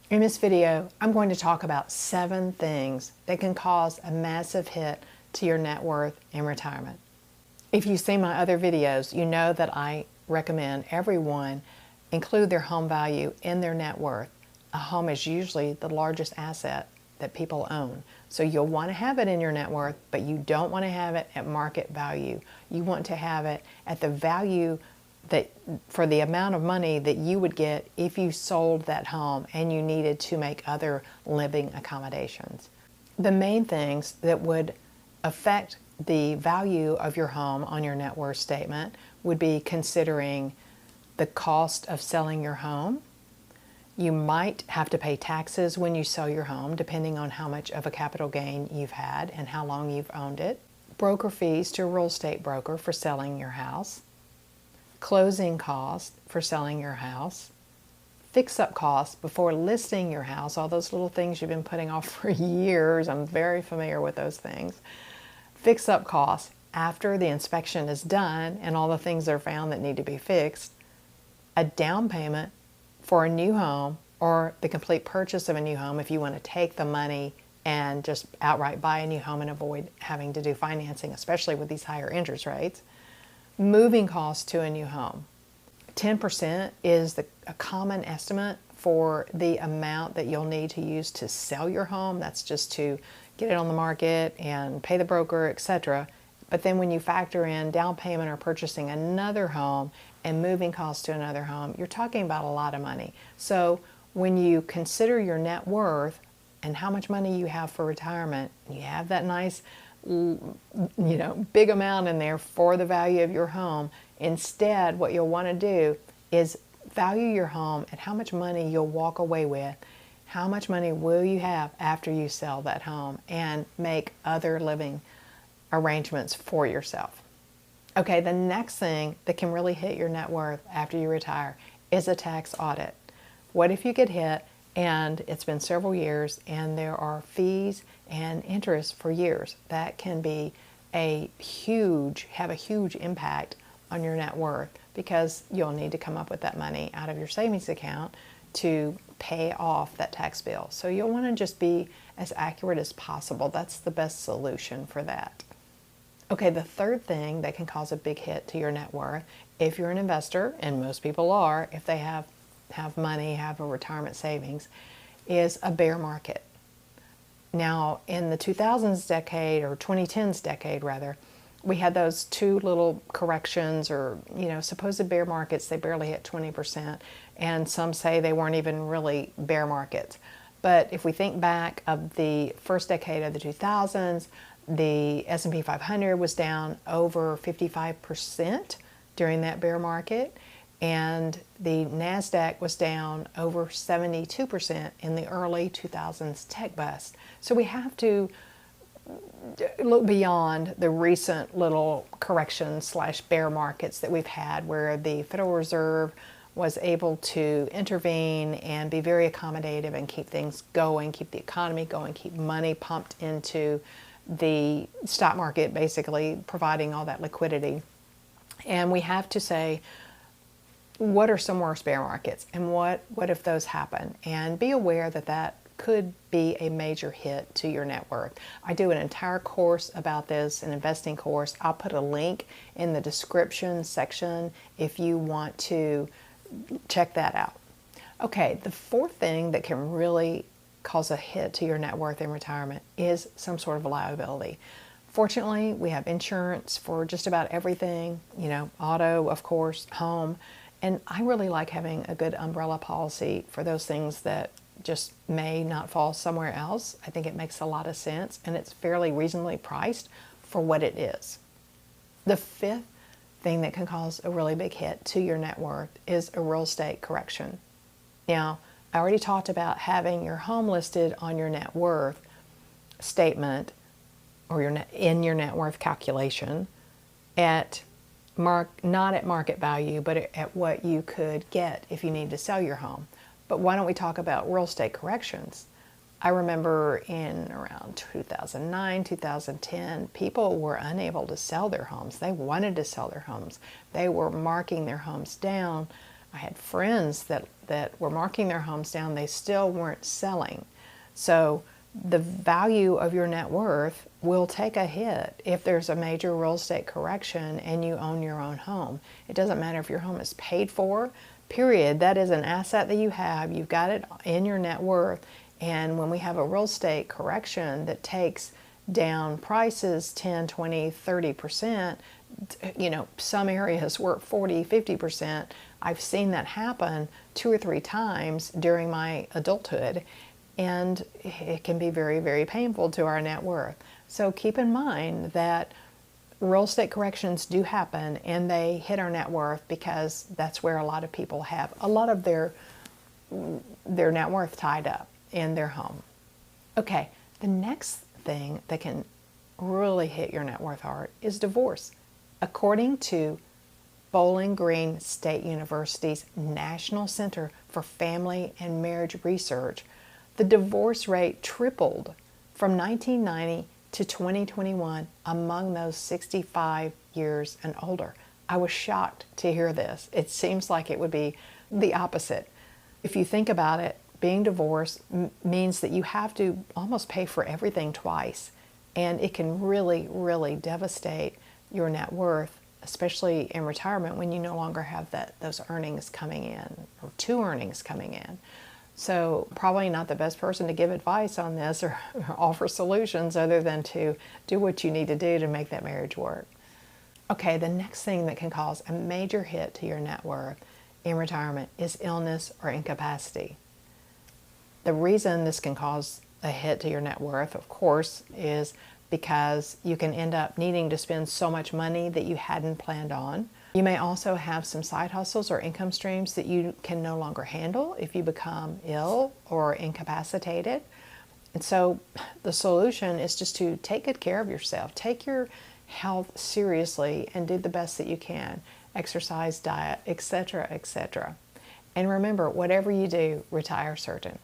In this video, I'm going to talk about 7 things that can cause a massive hit to your net worth in retirement. If you've seen my other videos, you know that I recommend everyone include their home value in their net worth. A home is usually the largest asset that people own. So you'll want to have it in your net worth, but you don't want to have it at market value. You want to have it at the value that for the amount of money that you would get if you sold that home and you needed to make other living accommodations. The main things that would affect the value of your home on your net worth statement would be considering the cost of selling your home. You might have to pay taxes when you sell your home, depending on how much of a capital gain you've had and how long you've owned it. Broker fees to a real estate broker for selling your house. Closing costs for selling your house. Fix-up costs before listing your house, all those little things you've been putting off for years. I'm very familiar with those things. Fix-up costs after the inspection is done and all the things are found that need to be fixed. A down payment for a new home or the complete purchase of a new home if you want to take the money and just outright buy a new home and avoid having to do financing, especially with these higher interest rates. Moving costs to a new home. 10% is a common estimate for the amount that you'll need to use to sell your home. That's just to get it on the market and pay the broker, etc. But then when you factor in down payment or purchasing another home and moving costs to another home, you're talking about a lot of money. So when you consider your net worth and how much money you have for retirement, you have that nice big amount in there for the value of your home. Instead, what you'll want to do is value your home at how much money you'll walk away with, how much money will you have after you sell that home, and make other living arrangements for yourself. Okay, the next thing that can really hit your net worth after you retire is a tax audit. What if you get hit and it's been several years and there are fees and interest for years? That can be have a huge impact on your net worth because you'll need to come up with that money out of your savings account to pay off that tax bill. So you'll want to just be as accurate as possible. That's the best solution for that. Okay, the third thing that can cause a big hit to your net worth, if you're an investor, and most people are, if they have money, have a retirement savings, is a bear market. Now, in the 2000s decade, or 2010s decade rather, we had those 2 little corrections or, supposed bear markets. They barely hit 20%, and some say they weren't even really bear markets. But if we think back of the first decade of the 2000s, the S&P 500 was down over 55% during that bear market, and the NASDAQ was down over 72% in the early 2000s tech bust. So we have to look beyond the recent little corrections / bear markets that we've had where the Federal Reserve was able to intervene and be very accommodative and keep things going, keep the economy going, keep money pumped into the stock market, basically providing all that liquidity. And we have to say, what are some worse bear markets and what if those happen? And be aware that that could be a major hit to your net worth. I do an entire course about this, an investing course. I'll put a link in the description section if you want to check that out. Okay, the fourth thing that can really cause a hit to your net worth in retirement is some sort of liability. Fortunately, we have insurance for just about everything, auto, of course, home. And I really like having a good umbrella policy for those things that just may not fall somewhere else. I think it makes a lot of sense, and it's fairly reasonably priced for what it is. The fifth thing that can cause a really big hit to your net worth is a real estate correction. Now, I already talked about having your home listed on your net worth statement or in your net worth calculation at not at market value, but at what you could get if you need to sell your home. But why don't we talk about real estate corrections? I remember in around 2009, 2010, people were unable to sell their homes. They wanted to sell their homes. They were marking their homes down I had friends that were marking their homes down. They still weren't selling. So the value of your net worth will take a hit if there's a major real estate correction and you own your own home. It doesn't matter if your home is paid for, period. That is an asset that you have. You've got it in your net worth. And when we have a real estate correction that takes down prices 10, 20, 30%, some areas were 40, 50%. I've seen that happen 2 or 3 times during my adulthood, and it can be very, very painful to our net worth. So keep in mind that real estate corrections do happen, and they hit our net worth because that's where a lot of people have a lot of their net worth tied up in their home. Okay, the next thing that can really hit your net worth hard is divorce. According to Bowling Green State University's National Center for Family and Marriage Research, the divorce rate tripled from 1990 to 2021 among those 65 years and older. I was shocked to hear this. It seems like it would be the opposite. If you think about it, being divorced means that you have to almost pay for everything twice, and it can really, really devastate your net worth, especially in retirement when you no longer have those earnings coming in, or 2 earnings coming in. So probably not the best person to give advice on this or offer solutions other than to do what you need to do to make that marriage work. Okay, the next thing that can cause a major hit to your net worth in retirement is illness or incapacity. The reason this can cause a hit to your net worth, of course, is because you can end up needing to spend so much money that you hadn't planned on. You may also have some side hustles or income streams that you can no longer handle if you become ill or incapacitated. And so the solution is just to take good care of yourself. Take your health seriously and do the best that you can. Exercise, diet, etc., etc. And remember, whatever you do, retire certain.